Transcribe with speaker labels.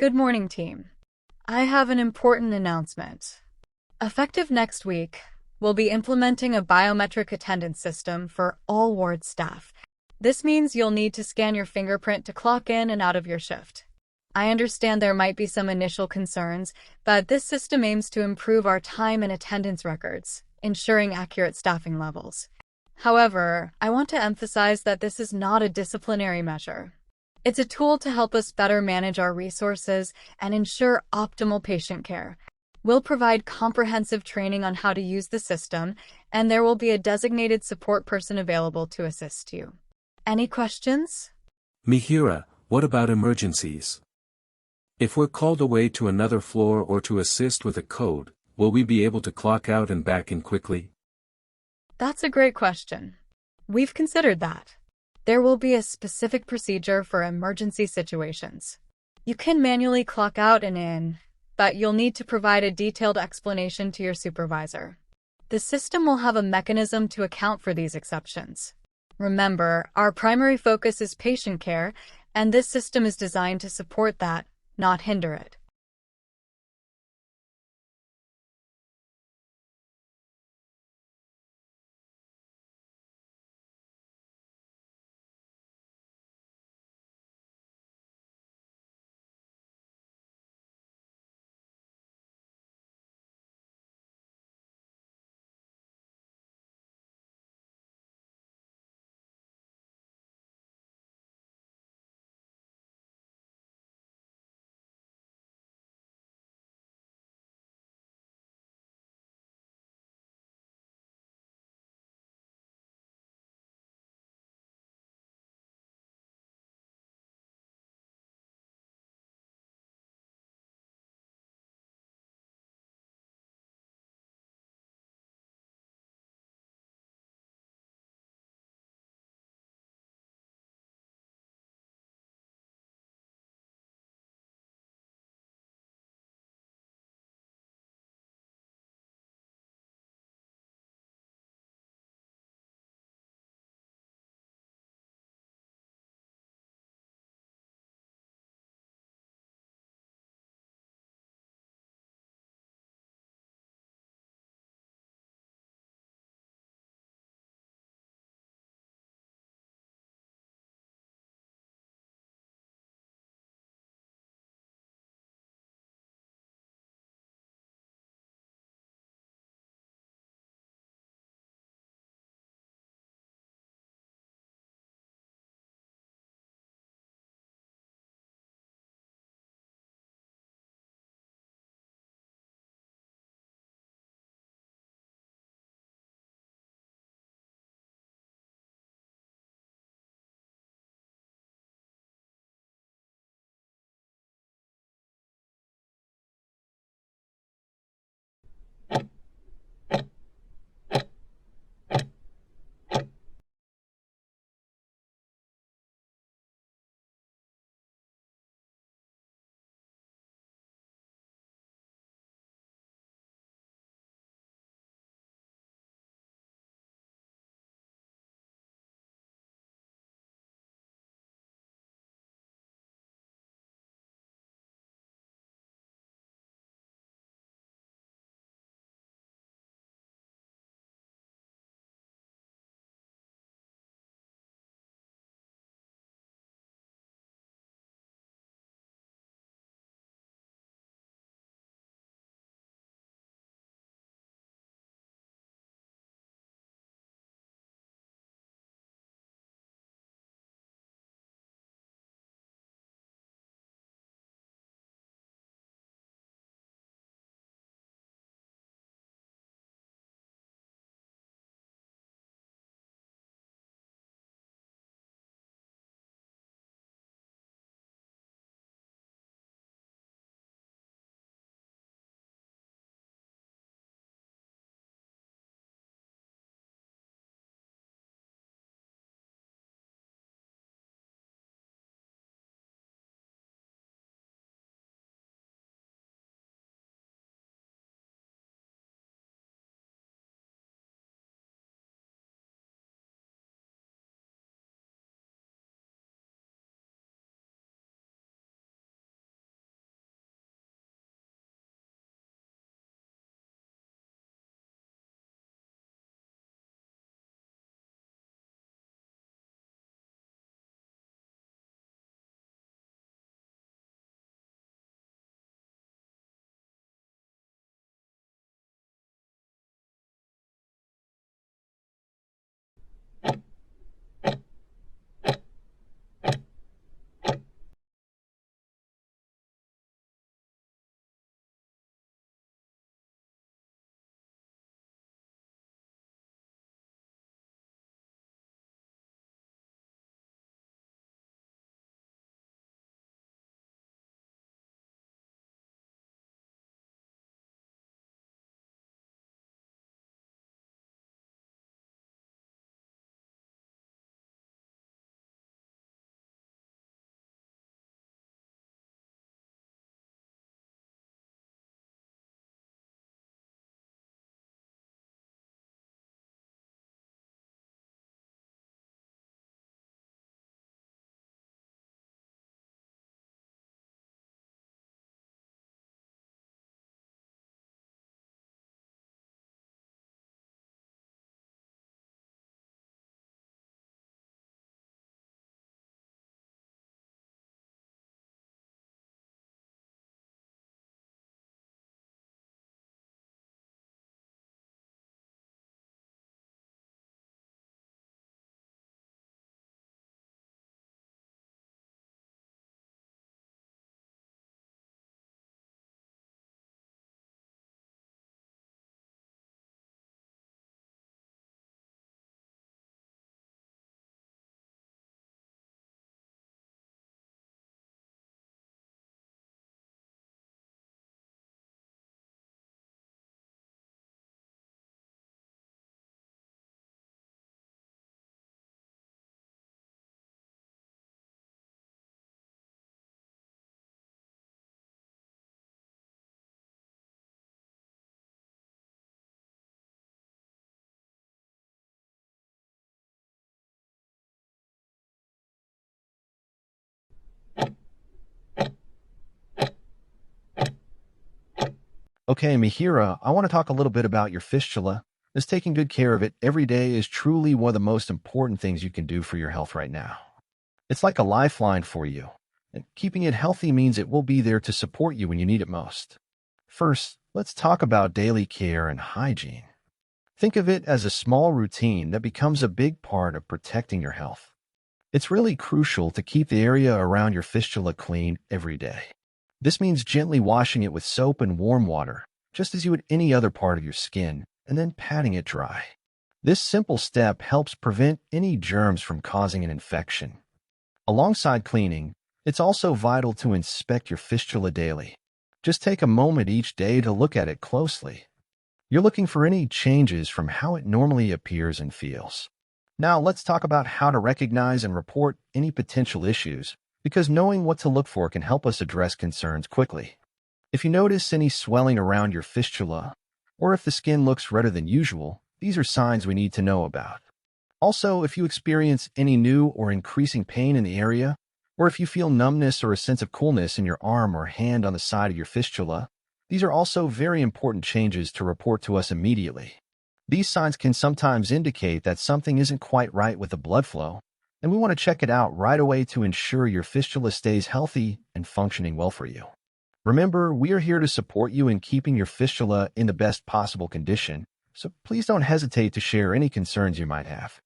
Speaker 1: Good morning, team. I have an important announcement. Effective next week, we'll be implementing a biometric attendance system for all ward staff. This means you'll need to scan your fingerprint to clock in and out of your shift. I understand there might be some initial concerns, but this system aims to improve our time and attendance records, ensuring accurate staffing levels. However, I want to emphasize that this is not a disciplinary measure. It's a tool to help us better manage our resources and ensure optimal patient care. We'll provide comprehensive training on how to use the system, and there will be a designated support person available to assist you. Any questions?
Speaker 2: Mihira, what about emergencies? If we're called away to another floor or to assist with a code, will we be able to clock out and back in quickly?
Speaker 1: That's a great question. We've considered that. There will be a specific procedure for emergency situations. You can manually clock out and in, but you'll need to provide a detailed explanation to your supervisor. The system will have a mechanism to account for these exceptions. Remember, our primary focus is patient care, and this system is designed to support that, not hinder it.
Speaker 3: Okay, Mihira, I want to talk a little bit about your fistula, as taking good care of it every day is truly one of the most important things you can do for your health right now. It's like a lifeline for you, and keeping it healthy means it will be there to support you when you need it most. First, let's talk about daily care and hygiene. Think of it as a small routine that becomes a big part of protecting your health. It's really crucial to keep the area around your fistula clean every day. This means gently washing it with soap and warm water, just as you would any other part of your skin, and then patting it dry. This simple step helps prevent any germs from causing an infection. Alongside cleaning, it's also vital to inspect your fistula daily. Just take a moment each day to look at it closely. You're looking for any changes from how it normally appears and feels. Now let's talk about how to recognize and report any potential issues, because knowing what to look for can help us address concerns quickly. If you notice any swelling around your fistula, or if the skin looks redder than usual, these are signs we need to know about. Also, if you experience any new or increasing pain in the area, or if you feel numbness or a sense of coolness in your arm or hand on the side of your fistula, these are also very important changes to report to us immediately. These signs can sometimes indicate that something isn't quite right with the blood flow, and we want to check it out right away to ensure your fistula stays healthy and functioning well for you. Remember, we are here to support you in keeping your fistula in the best possible condition, so please don't hesitate to share any concerns you might have.